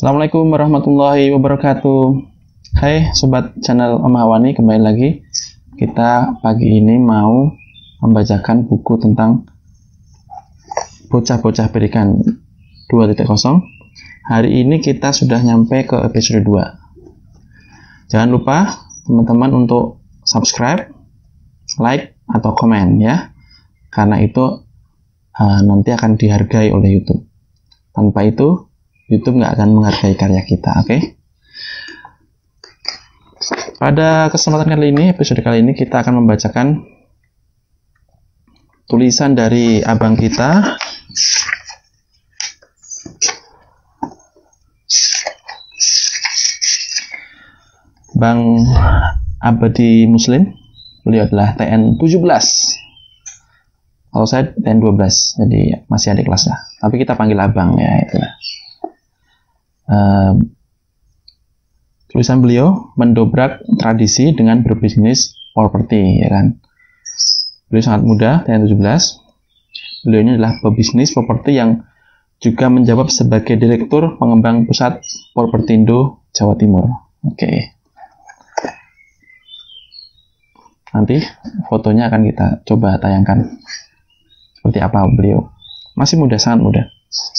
Assalamualaikum warahmatullahi wabarakatuh. Hai sobat channel Om Hawani, kembali lagi. Kita pagi ini mau membacakan buku tentang bocah-bocah berikan 2.0. Hari ini kita sudah nyampe ke episode 2. Jangan lupa teman-teman untuk subscribe, like, atau komen ya. Karena itu nanti akan dihargai oleh YouTube. Tanpa itu YouTube nggak akan menghargai karya kita, oke? Pada kesempatan kali ini, episode kali ini kita akan membacakan tulisan dari abang kita, Bang Abadi Muslim. Beliau adalah TN 17. Kalau saya TN 12, jadi masih adik kelas lah. Tapi kita panggil abang ya, itulah. Tulisan beliau mendobrak tradisi dengan berbisnis properti, ya kan. Beliau sangat muda, TN 17. Beliau ini adalah pebisnis properti yang juga menjawab sebagai Direktur Pengembang Pusat Propertindo Jawa Timur. Oke. Nanti fotonya akan kita coba tayangkan. Seperti apa beliau. Masih muda, sangat muda.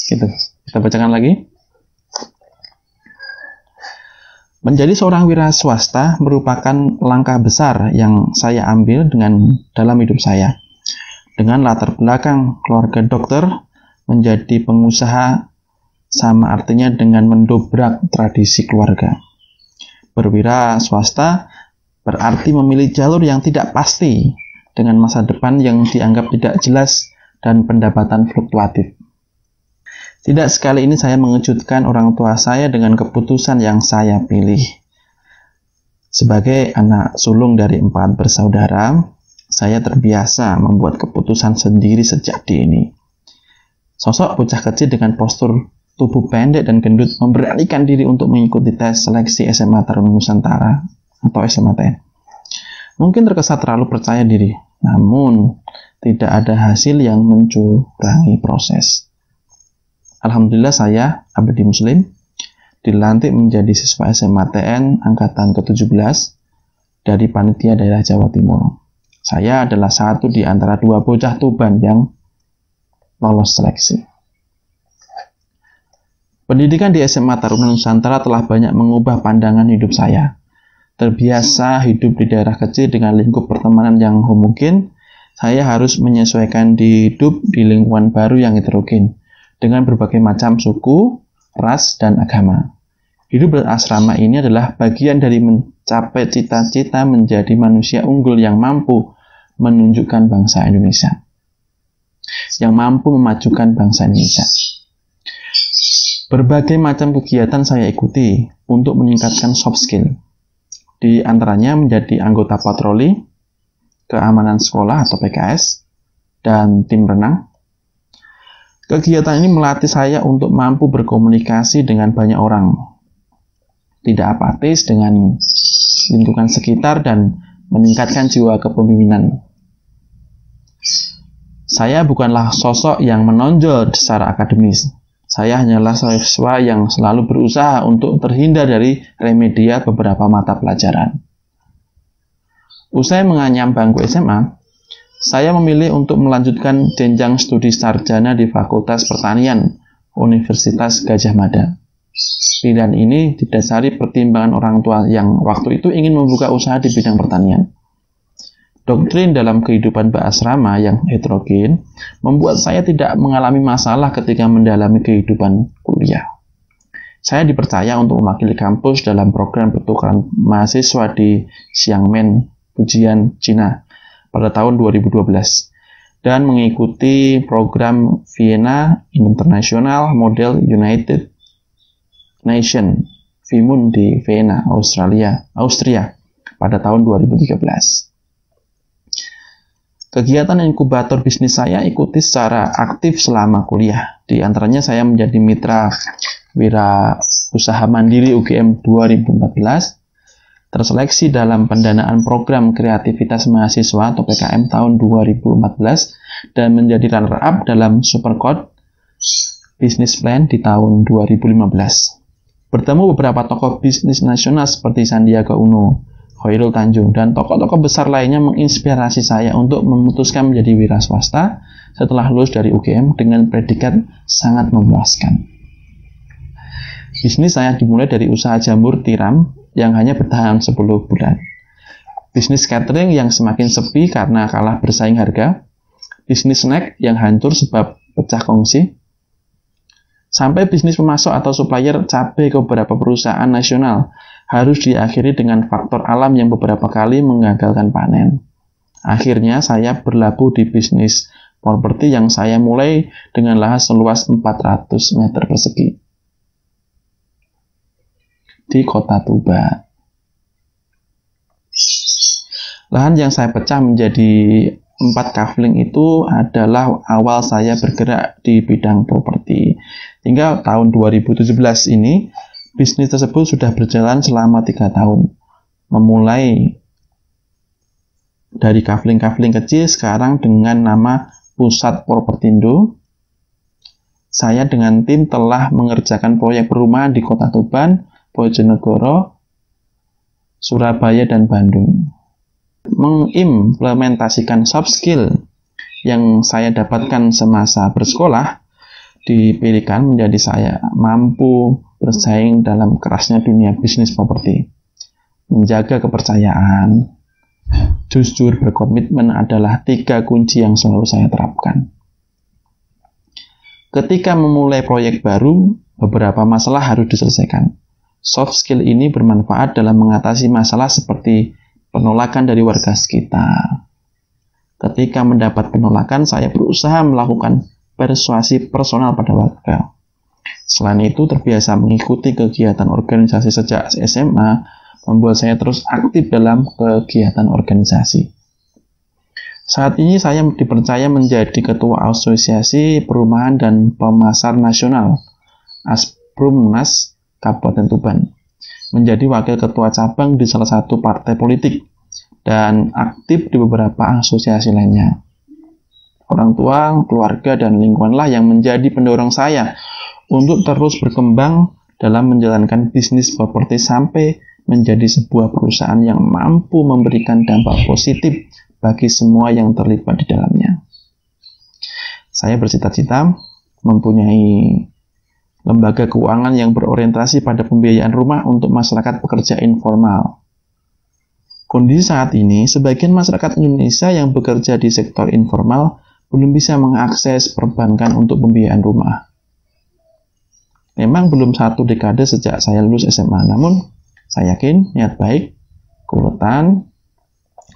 Gitu. Kita bacakan lagi. Menjadi seorang wira swasta merupakan langkah besar yang saya ambil dalam hidup saya. Dengan latar belakang keluarga dokter, menjadi pengusaha sama artinya dengan mendobrak tradisi keluarga. Berwira swasta berarti memilih jalur yang tidak pasti, dengan masa depan yang dianggap tidak jelas dan pendapatan fluktuatif. Tidak sekali ini saya mengejutkan orang tua saya dengan keputusan yang saya pilih. Sebagai anak sulung dari 4 bersaudara, saya terbiasa membuat keputusan sendiri sejak dini. Sosok bocah kecil dengan postur tubuh pendek dan gendut memberanikan diri untuk mengikuti tes seleksi SMA Taruna Nusantara atau SMATN. Mungkin terkesan terlalu percaya diri, namun tidak ada hasil yang mencurangi proses. Alhamdulillah saya, Abadi Muslim, dilantik menjadi siswa SMATN angkatan ke-17 dari Panitia Daerah Jawa Timur. Saya adalah satu di antara 2 bocah Tuban yang lolos seleksi. Pendidikan di SMA Taruna Nusantara telah banyak mengubah pandangan hidup saya. Terbiasa hidup di daerah kecil dengan lingkup pertemanan yang homogen, saya harus menyesuaikan hidup di lingkungan baru yang heterogen, dengan berbagai macam suku, ras, dan agama. Hidup berasrama ini adalah bagian dari mencapai cita-cita menjadi manusia unggul yang mampu menunjukkan bangsa Indonesia. Yang mampu memajukan bangsa Indonesia. Berbagai macam kegiatan saya ikuti untuk meningkatkan soft skill. Di antaranya menjadi anggota patroli, keamanan sekolah atau PKS, dan tim renang. Kegiatan ini melatih saya untuk mampu berkomunikasi dengan banyak orang, tidak apatis dengan lingkungan sekitar, dan meningkatkan jiwa kepemimpinan. Saya bukanlah sosok yang menonjol secara akademis. Saya hanyalah siswa yang selalu berusaha untuk terhindar dari remedia beberapa mata pelajaran. Usai menganyam bangku SMA, saya memilih untuk melanjutkan jenjang studi sarjana di Fakultas Pertanian Universitas Gadjah Mada. Pilihan ini didasari pertimbangan orang tua yang waktu itu ingin membuka usaha di bidang pertanian. Doktrin dalam kehidupan berasrama yang heterogen membuat saya tidak mengalami masalah ketika mendalami kehidupan kuliah. Saya dipercaya untuk mewakili kampus dalam program pertukaran mahasiswa di Xiamen, Fujian, Cina pada tahun 2012 dan mengikuti program Vienna International Model United Nation (VIMUN) di Vienna, Austria pada tahun 2013. Kegiatan inkubator bisnis saya ikuti secara aktif selama kuliah. Di antaranya saya menjadi mitra wira usaha mandiri UGM 2014, terseleksi dalam pendanaan program kreativitas mahasiswa atau PKM tahun 2014 dan menjadi runner-up dalam Supercode Business Plan di tahun 2015. bertemu beberapa tokoh bisnis nasional seperti Sandiaga Uno, Khairul Tanjung, dan tokoh-tokoh besar lainnya menginspirasi saya untuk memutuskan menjadi wira swasta setelah lulus dari UGM dengan predikat sangat memuaskan. Bisnis saya dimulai dari usaha jamur tiram yang hanya bertahan 10 bulan. Bisnis catering yang semakin sepi karena kalah bersaing harga. Bisnis snack yang hancur sebab pecah kongsi. Sampai bisnis pemasok atau supplier cabai ke beberapa perusahaan nasional harus diakhiri dengan faktor alam yang beberapa kali mengagalkan panen. Akhirnya saya berlabuh di bisnis properti yang saya mulai dengan lahan seluas 400 meter persegi di Kota Tuban. Lahan yang saya pecah menjadi 4 kafling itu adalah awal saya bergerak di bidang properti. Hingga tahun 2017 ini, bisnis tersebut sudah berjalan selama 3 tahun. Memulai dari kafling-kafling kecil, sekarang dengan nama Pusat Propertindo. Saya dengan tim telah mengerjakan proyek perumahan di Kota Tuban, Bojonegoro, Surabaya, dan Bandung. Mengimplementasikan soft skill yang saya dapatkan semasa bersekolah dipilihkan menjadi saya mampu bersaing dalam kerasnya dunia bisnis properti. Menjaga kepercayaan, jujur, berkomitmen adalah 3 kunci yang selalu saya terapkan. Ketika memulai proyek baru, beberapa masalah harus diselesaikan. Soft skill ini bermanfaat dalam mengatasi masalah seperti penolakan dari warga sekitar. Ketika mendapat penolakan, saya berusaha melakukan persuasi personal pada warga. Selain itu, terbiasa mengikuti kegiatan organisasi sejak SMA, membuat saya terus aktif dalam kegiatan organisasi. Saat ini saya dipercaya menjadi Ketua Asosiasi Perumahan dan Pemasar Nasional, Asprumnas, Kabupaten Tuban, menjadi wakil ketua cabang di salah satu partai politik, dan aktif di beberapa asosiasi lainnya. Orang tua, keluarga, dan lingkunganlah yang menjadi pendorong saya untuk terus berkembang dalam menjalankan bisnis properti sampai menjadi sebuah perusahaan yang mampu memberikan dampak positif bagi semua yang terlibat di dalamnya. Saya bercita-cita mempunyai lembaga keuangan yang berorientasi pada pembiayaan rumah untuk masyarakat pekerja informal. Kondisi saat ini, sebagian masyarakat Indonesia yang bekerja di sektor informal belum bisa mengakses perbankan untuk pembiayaan rumah. Memang belum 1 dekade sejak saya lulus SMA, namun saya yakin niat baik, keuletan,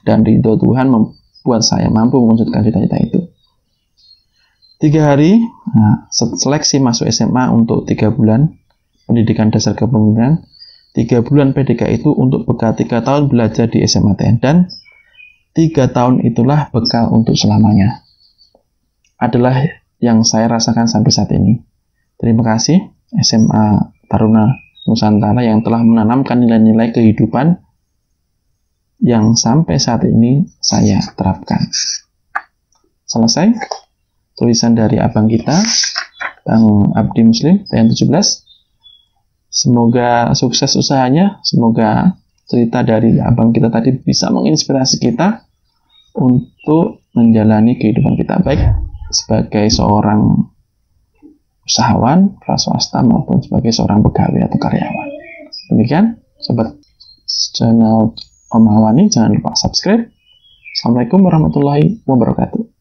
dan ridho Tuhan membuat saya mampu mewujudkan cita-cita itu. 3 hari, seleksi masuk SMA untuk 3 bulan, pendidikan dasar kepemimpinan, 3 bulan PDK itu untuk bekal 3 tahun belajar di SMA TN, dan 3 tahun itulah bekal untuk selamanya. Adalah yang saya rasakan sampai saat ini. Terima kasih SMA Taruna Nusantara yang telah menanamkan nilai-nilai kehidupan yang sampai saat ini saya terapkan. Selesai tulisan dari abang kita, Bang Abdi Muslim, TN17. Semoga sukses usahanya, semoga cerita dari abang kita tadi bisa menginspirasi kita untuk menjalani kehidupan kita, baik sebagai seorang usahawan, swasta, maupun sebagai seorang pegawai atau karyawan. Demikian, sobat channel Om Hawani, jangan lupa subscribe. Assalamualaikum warahmatullahi wabarakatuh.